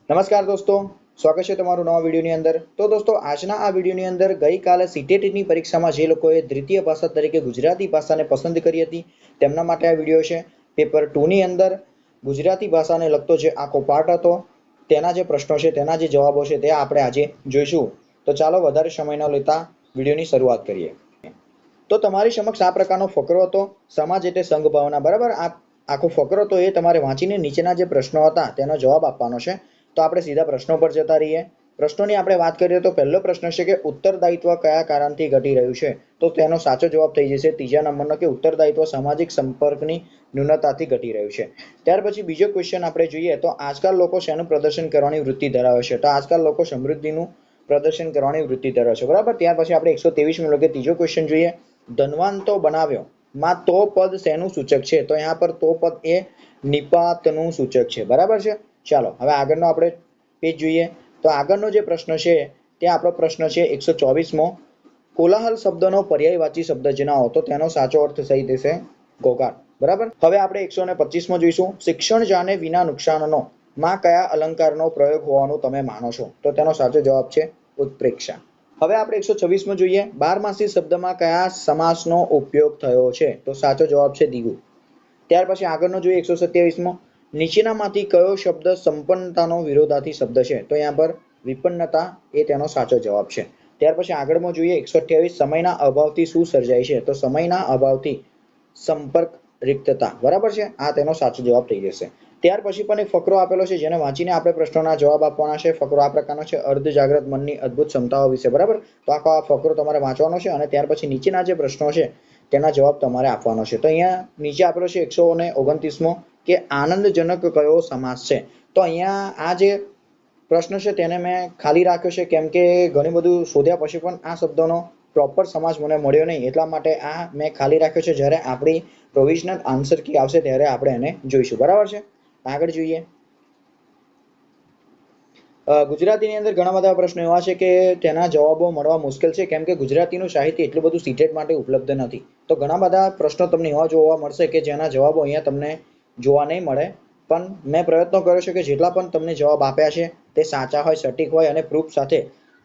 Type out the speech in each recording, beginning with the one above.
નમસ્કાર દોસ્તો, સ્વાગત છે તમારું નવા વિડીયોની અંદર। તો દોસ્તો આજના આ વિડીયોની અંદર ગઈકાલે સીટેટની પરીક્ષામાં જે લોકોએ દ્વિતીય ભાષા તરીકે ગુજરાતી ભાષાને પસંદ કરી હતી તેમના માટે આ વિડીયો છે। પેપર 2 ની અંદર ગુજરાતી ભાષાને લગતો જે આખો પાર્ટ હતો તેના જે પ્રશ્નો છે તેના જે જવાબો છે તે આપણે આજે જોઈશું। તો ચાલો વધારે સમય ન લેતા વિડીયોની શરૂઆત કરીએ। તો તમારી સમક્ષ આ પ્રકારનો ફકરો હતો, સમાજ એટલે સંઘ ભાવના, બરાબર। આ આખો ફકરો તો એ તમારે વાંચીને નીચેના જે પ્રશ્નો હતા તેનો જવાબ આપવાનો છે। તો આપણે સીધા પ્રશ્નો પર જતા રહીએ। પ્રશ્નોની આપણે વાત કરીએ તો પહેલો પ્રશ્ન છે કે ઉત્તરદાયિત્વ કયા કારણથી ઘટી રહ્યું છે? તો તેનો સાચો જવાબ થઈ જશે ત્રીજા નંબરનો કે ઉત્તરદાયિત્વ સામાજિક સંપર્કની ન્યૂનતાથી ઘટી રહ્યું છે। ત્યાર પછી બીજો ક્વેશ્ચન આપણે જોઈએ તો આજકાલ લોકો શેનું પ્રદર્શન કરવાની વૃત્તિ ધરાવે છે? તો આજકાલ લોકો સમૃદ્ધિનું પ્રદર્શન કરવાની વૃત્તિ ધરાવે છે, બરાબર। ત્યાર પછી આપણે 123મો કે ત્રીજો ક્વેશ્ચન જોઈએ। ધનવાન તો બનાવ્યો માં તો પદ શેનું સૂચક છે? તો यहाँ पर तो पद એ નિપાતનું સૂચક છે, બરાબર છે। ચાલો હવે આગળનો આપણે પેજ જોઈએ। તો આગળનો જે પ્રશ્ન છે તે આપણો પ્રશ્ન છે 124મો। કોલાહલ શબ્દનો પર્યાયવાચી શબ્દ જણાવો। તો તેનો સાચો અર્થ થઈ થશે ઘોંઘાટ, બરાબર। હવે આપણે 125મો જોઈશું। શિક્ષણ જાને વિના નુકસાનનો માં કયા અલંકારનો પ્રયોગ હોવાનું તમે માનો છો? તો તેનો સાચો જવાબ છે ઉત્પ્રેક્ષા। હવે આપણે 126મો જોઈએ। બારમાસી શબ્દમાં કયા સમાસનો ઉપયોગ થયો છે? તો સાચો જવાબ છે દ્વિગુ। ત્યાર પછી આગળનો જોઈએ 127મો। નીચેનામાંથી કયો શબ્દ સંપન્નતાનો વિરોધાર્થી શબ્દ છે? તો यहाँ पर વિપન્નતા એ તેનો સાચો જવાબ છે। ત્યાર પછી આગળમાં જોઈએ 128। સમયના અભાવથી શું સર્જાય છે? તો સમયના અભાવથી સંપર્ક રિક્તતા, બરાબર છે। આ તેનો સાચો જવાબ થઈ જશે। ત્યાર પછી પણ એક ફકરો આપેલો છે જેને વાંચીને આપણે પ્રશ્નોના જવાબ આપવાના છે। ફકરો આ પ્રકારનો છે, અર્ધ જાગ્રત મનની અદ્ભુત ક્ષમતાઓ વિશે, બરાબર। તો આખો આ ફકરો તમારે વાંચવાનો છે અને ત્યાર પછી નીચેના જે પ્રશ્નો છે તેના જવાબ તમારે આપવાનો છે। તો અહીંયા નીચે આપેલો છે 129મો કે આનંદજનક કયો સમાસ છે? તો અહીંયા આ જે પ્રશ્ન છે તેને મેં ખાલી રાખ્યો છે કેમ કે ઘણી બધું શોધ્યા પછી પણ આ શબ્દનો પ્રોપર સમાસ મને મળ્યો નહીં, એટલા માટે આ મેં ખાલી રાખ્યો છે। જ્યારે આપણી પ્રોવિઝનલ આન્સર કી આવશે ત્યારે આપણે એને જોઈશું, બરાબર છે। આગળ જોઈએ। ગુજરાતીની અંદર ઘણા બધા પ્રશ્નો એવા છે કે તેના જવાબો મળવા મુશ્કેલ છે કેમ કે ગુજરાતીનું સાહિત્ય એટલું બધું સીટેટ માટે ઉપલબ્ધ નથી। તો ઘણા બધા પ્રશ્નો તમને એવા જોવા મળશે કે જેના જવાબો અહીંયા તમને જોવા નહીં મળે, પણ મેં પ્રયત્નો કર્યો છે કે જેટલા પણ તમને જવાબ આપ્યા છે તે સાચા હોય, સટીક હોય અને પ્રૂફ સાથે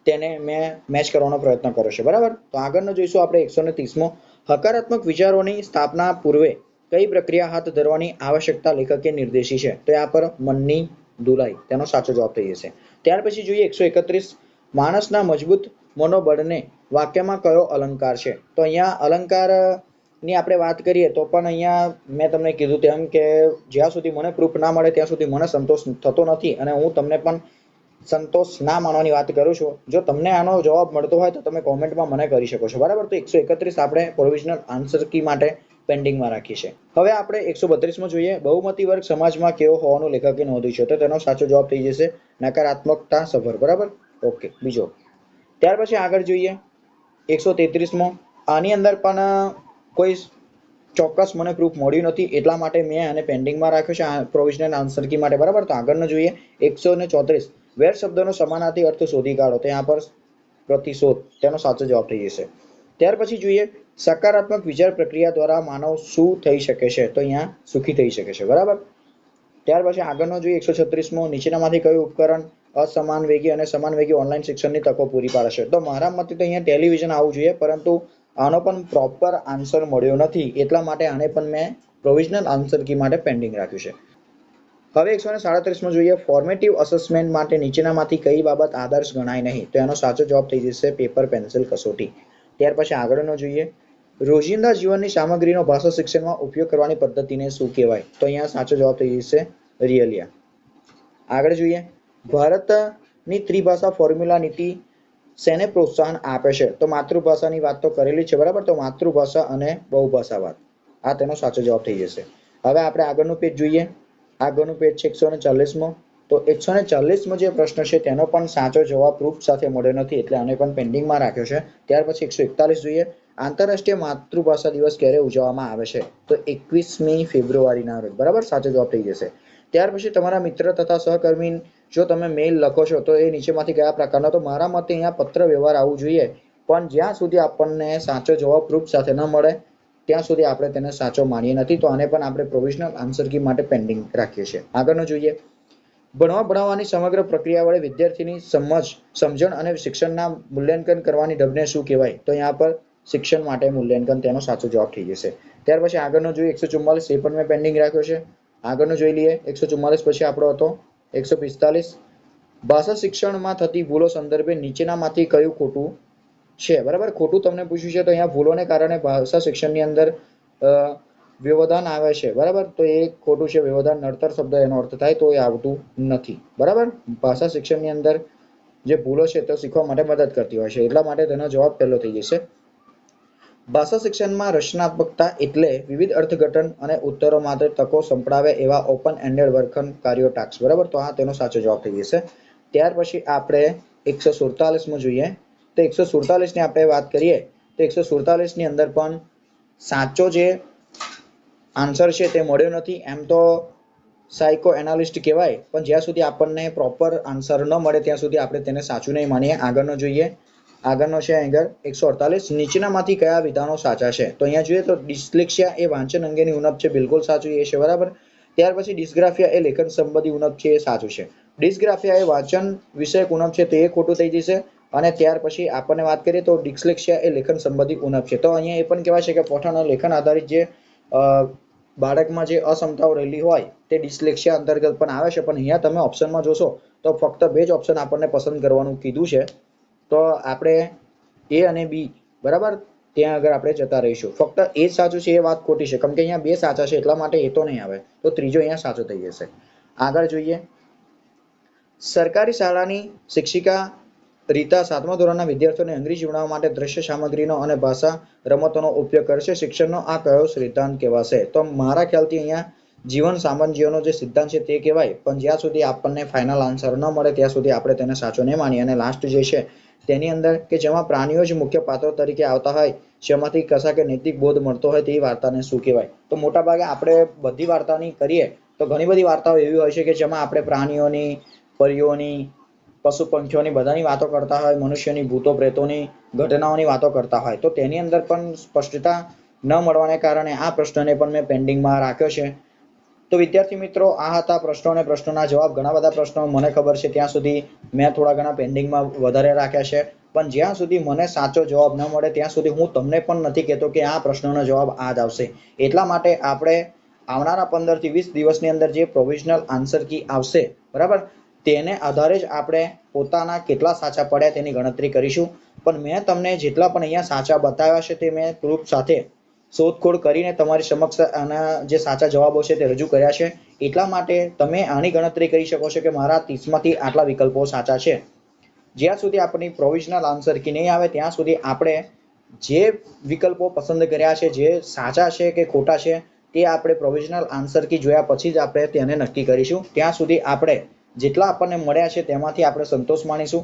તેને મેં મેચ કરવાનો પ્રયત્ન કર્યો છે, બરાબર। તો આગળનો જોઈશું આપણે 130મો। હકારાત્મક વિચારોની સ્થાપના પૂર્વે કઈ પ્રક્રિયા હાથ ધરવાની આવશ્યકતા લેખકે નિર્દેશી છે? તો આ પર મનની ધુલાઈ તેનો સાચો જવાબ થઈ જશે। ત્યાર પછી જોઈએ 131। માણસના મજબૂત મનોબળને વાક્યમાં કયો અલંકાર છે? તો અહીંયા અલંકારની આપણે વાત કરીએ તો પણ અહીંયા મેં તમને કીધું તેમ કે જ્યાં સુધી મને પ્રૂફ ના મળે ત્યાં સુધી મને સંતોષ થતો નથી અને હું તમને પણ સંતોષ ના માનવાની વાત કરું છું। જો તમને આનો જવાબ મળતો હોય તો તમે કોમેન્ટમાં મને કરી શકો છો, બરાબર। તો 131 આપણે પ્રોવિઝનલ આન્સર કી માટે પેન્ડિંગમાં રાખી છે। હવે આપણે 132મો જોઈએ। બહુમતી વર્ગ સમાજમાં કેવો હોવાનું લેખકે નોંધ્યું છે? તો તેનો સાચો જવાબ થઈ જશે નકારાત્મકતા સભર, બરાબર। ઓકે, બીજો। ત્યાર પછી આગળ જોઈએ 133મો। આની અંદર પણ કોઈ ચોક્કસ મને પ્રૂફ મળ્યું નથી એટલા માટે મેં આને પેન્ડિંગમાં રાખ્યો છે આ પ્રોવિઝનલ આન્સર કી માટે, બરાબર। તો આગળનો જોઈએ 134। વેર શબ્દનો સમાનાર્થી અર્થ શોધી કાઢો। તો यहाँ पर પ્રતિશોધ તેનો સાચો જવાબ થઈ જશે। ત્યાર પછી જોઈએ સકારાત્મક વિચાર પ્રક્રિયા દ્વારા માનવ શું થઈ શકે છે? તો અહીંયા સુખી થઈ શકે છે, બરાબર। ત્યાર પછી આગળનો જોઈએ 136મો। નીચેનામાંથી કયું ઉપકરણ અસમાન વેગી અને સમાન વેગી ઓનલાઈન શિક્ષણની તકો પૂરી પાડે છે? તો મારા મતે તો અહીંયા ટેલિવિઝન આવવું જોઈએ, પરંતુ આનો પણ પ્રોપર આન્સર મળ્યો નથી એટલા માટે આને પણ મેં પ્રોવિઝનલ આન્સર કી માટે પેન્ડિંગ રાખ્યું છે। હવે 137મો જોઈએ। ફોર્મેટિવ અસેસમેન્ટ માટે નીચેનામાંથી કઈ બાબત આદર્શ ગણાય નહીં? તો એનો સાચો જવાબ થઈ જશે પેપર પેન્સિલ કસોટી। ત્યાર પછી આગળનો જોઈએ રોજિંદા જીવનની સામગ્રીનો ભાષા શિક્ષણમાં ઉપયોગ કરવાની પદ્ધતિને શું કહેવાય? તો અહીંયા સાચો જવાબ થઈ જશે રિયલિયા। આગળ જોઈએ ભારતની ત્રિભાષા ફોર્મ્યુલા નીતિ શેને પ્રોત્સાહન આપે છે? તો માતૃભાષાની વાત તો કરેલી છે, બરાબર। તો માતૃભાષા અને બહુભાષાવાદ આ તેનો સાચો જવાબ થઈ જશે। હવે આપણે આગળનું પેજ જોઈએ। આગળનું પેજ છે 140મો। તો 140મો જે પ્રશ્ન છે તેનો પણ સાચો જવાબ પ્રૂફ સાથે મળ્યો નથી એટલે આને પણ પેન્ડિંગમાં રાખ્યો છે। ત્યાર પછી 141 જોઈએ। આંતરરાષ્ટ્રીય માતૃભાષા દિવસ ક્યારે ઉજવવામાં આવે છે? તો 21મી ફેબ્રુઆરીના રોજ, બરાબર, સાચો જવાબ થઈ જશે। ત્યાર પછી તમારા મિત્ર તથા સહકર્મી જો તમે મેઇલ લખો છો તો એ નીચેમાંથી કયા પ્રકારનો? તો મારા મતે અહીંયા પત્ર વ્યવહાર આવવું જોઈએ, પણ જ્યાં સુધી આપણને સાચો જવાબ પ્રૂફ સાથે ન મળે ત્યાં સુધી આપણે તેને સાચો માનીએ નથી, તો આને પણ આપણે પ્રોવિઝનલ આન્સર કી માટે પેન્ડિંગ રાખીએ છીએ। આગળનો જોઈએ ભણાવવાની સમગ્ર પ્રક્રિયા વડે વિદ્યાર્થીની સમજણ અને શિક્ષણના મૂલ્યાંકન કરવાની ઢબને શું કહેવાય? તો અહીંયા પર શિક્ષણ માટે મૂલ્યાંકન તેનો સાચો જવાબ થઈ જશે. ત્યાર પછી આગળનો જોઈએ 144, એ પણ મેં પેન્ડિંગ રાખ્યો છે. આગળનો જોઈ લઈએ 144 પછી આપણો હતો 145. ભાષા શિક્ષણમાં થતી ભૂલો સંદર્ભે નીચેનામાંથી કયું ખોટું છે? બરાબર, ખોટું તમને પૂછ્યું છે તો અહીંયા ભૂલોને કારણે ભાષા શિક્ષણની અંદર વ્યવધાન આવે છે. બરાબર, તો એ ખોટું છે. વ્યવધાન નડતર શબ્દ એનો અર્થ થાય તો એ આવતું નથી. બરાબર, ભાષા શિક્ષણની અંદર જે ભૂલો છે તે શીખવા માટે મદદ કરતી હોય છે, એટલા માટે તેનો જવાબ પહેલો થઈ જશે. ભાષા શિક્ષણમાં રચનાત્મકતા એટલે વિવિધ અર્થઘટન અને ઉત્તરો માટે તકો સંપડાવે એવા ઓપન એન્ડેડ વર્ગખંડ કાર્યો ટાસ્ક. બરાબર, તો આ તેનો સાચો જવાબ થઈ જશે. ત્યાર પછી આપણે 147માં જોઈએ તો 147 ની આપણે વાત કરીએ તો 147 ની અંદર પણ સાચો જે આન્સર છે તે મળ્યો નથી. એમ તો સાયકો એનાલિસ્ટ કહેવાય, પણ જ્યાં સુધી આપણને પ્રોપર આન્સર ન મળે ત્યાં સુધી આપણે તેને સાચું નહીં માનીએ. આગળનો જોઈએ, આગળનો છે આગળ 148. નીચેનામાંથી કયા વિધાનો સાચા છે? તો અહીંયા જોઈએ તો ડિસ્લેક્સિયા એ વાંચન અંગેની ઉણપ છે, બિલકુલ સાચું એ છે. બરાબર, ત્યાર પછી ડિસ્ગ્રાફિયા એ લેખન સંબંધી ઉણપ છે, એ સાચું છે. ડિસ્ગ્રાફિયા એ વાંચન વિષયક ઉણપ છે, તો એ ખોટું થઈ જશે. અને ત્યાર પછી આપણને વાત કરીએ તો ડિસ્લેક્સિયા એ લેખન સંબંધી ઉણપ છે. તો અહીંયા એ પણ કહેવાય છે કે પઠન અને લેખન આધારિત જે બાળકમાં જે અક્ષમતાઓ રહેલી હોય તે ડિસ્લેક્સિયા અંતર્ગત પણ આવે છે. પણ અહીંયા તમે ઓપ્શનમાં જોશો તો ફક્ત 2 જ ઓપ્શન આપણને પસંદ કરવાનું કીધું છે, તો આપણે એ અને બી, બરાબર, ત્યાં આગળ આપણે જતા રહીશું. ફક્ત એ જ સાચું છે એ વાત ખોટી છે, કેમ કે અહીંયા 2 સાચા છે એટલા માટે એ તો નહીં આવે, તો ત્રીજો અહીંયા સાચો થઈ જશે. આગળ જોઈએ, સરકારી શાળાની શિક્ષિકા રીતા 7મા ધોરણના વિદ્યાર્થીઓને અંગ્રેજી ભણાવવા માટે દ્રશ્ય સામગ્રીનો અને ભાષા રમતોનો ઉપયોગ કરે છે. શિક્ષણનો આ કયો સિદ્ધાંત કહેવાશે? તો મારા ખ્યાલથી અહીંયા જીવન સામાન્યનો જે સિદ્ધાંત છે તે કહેવાય, પણ જ્યાં સુધી આપણને ફાઇનલ આન્સર ન મળે ત્યાં સુધી આપણે તેને સાચો નહીં માનીએ. અને લાસ્ટ જે છે તેની અંદર કે જેમાં પ્રાણીઓ જ મુખ્ય પાત્રો તરીકે આવતા હોય, જેમાંથી કશાકે નૈતિક બોધ મળતો હોય તેવી વાર્તાને શું કહેવાય? તો મોટાભાગે આપણે બધી વાર્તાની કરીએ તો ઘણી બધી વાર્તાઓ એવી હોય છે કે જેમાં આપણે પ્રાણીઓની, પરીઓની, પશુ પંખીઓની બધાની વાતો કરતા હોય, મનુષ્યની, ભૂતો પ્રેતોની ઘટનાઓની વાતો કરતા હોય, તો તેની અંદર પણ સ્પષ્ટતા ન મળવાને કારણે આ પ્રશ્નને પણ મેં પેન્ડિંગમાં રાખ્યો છે. તો વિદ્યાર્થી મિત્રો, આ હતા પ્રશ્નો અને પ્રશ્નોના જવાબ. ઘણા બધા પ્રશ્નો મને ખબર છે ત્યાં સુધી મેં થોડા ઘણા પેન્ડિંગમાં વધારે રાખ્યા છે, પણ જ્યાં સુધી મને સાચો જવાબ ન મળે ત્યાં સુધી હું તમને પણ નથી કહેતો કે આ પ્રશ્નનો જવાબ આ જ આવશે. એટલા માટે આપણે આવનારા 15 થી 20 દિવસની અંદર જે પ્રોવિઝનલ આન્સર કી આવશે, બરાબર, તેને આધારે જ આપણે પોતાના કેટલા સાચા પડ્યા તેની ગણતરી કરીશું. પણ મેં તમને જેટલા પણ અહીંયા સાચા બતાવ્યા છે તે મેં પ્રૂફ સાથે શોધખોળ કરીને તમારી સમક્ષ આના જે સાચા જવાબો છે તે રજૂ કર્યા છે. એટલા માટે તમે આની ગણતરી કરી શકો છો કે મારા 30માંથી આટલા વિકલ્પો સાચા છે. જ્યાં સુધી આપણી પ્રોવિઝનલ આન્સર કી નહીં આવે ત્યાં સુધી આપણે જે વિકલ્પો પસંદ કર્યા છે, જે સાચા છે કે ખોટા છે, તે આપણે પ્રોવિઝનલ આન્સર કી જોયા પછી જ આપણે તેને નક્કી કરીશું. ત્યાં સુધી આપણે જેટલા આપણને મળ્યા છે તેમાંથી આપણે સંતોષ માનીશું.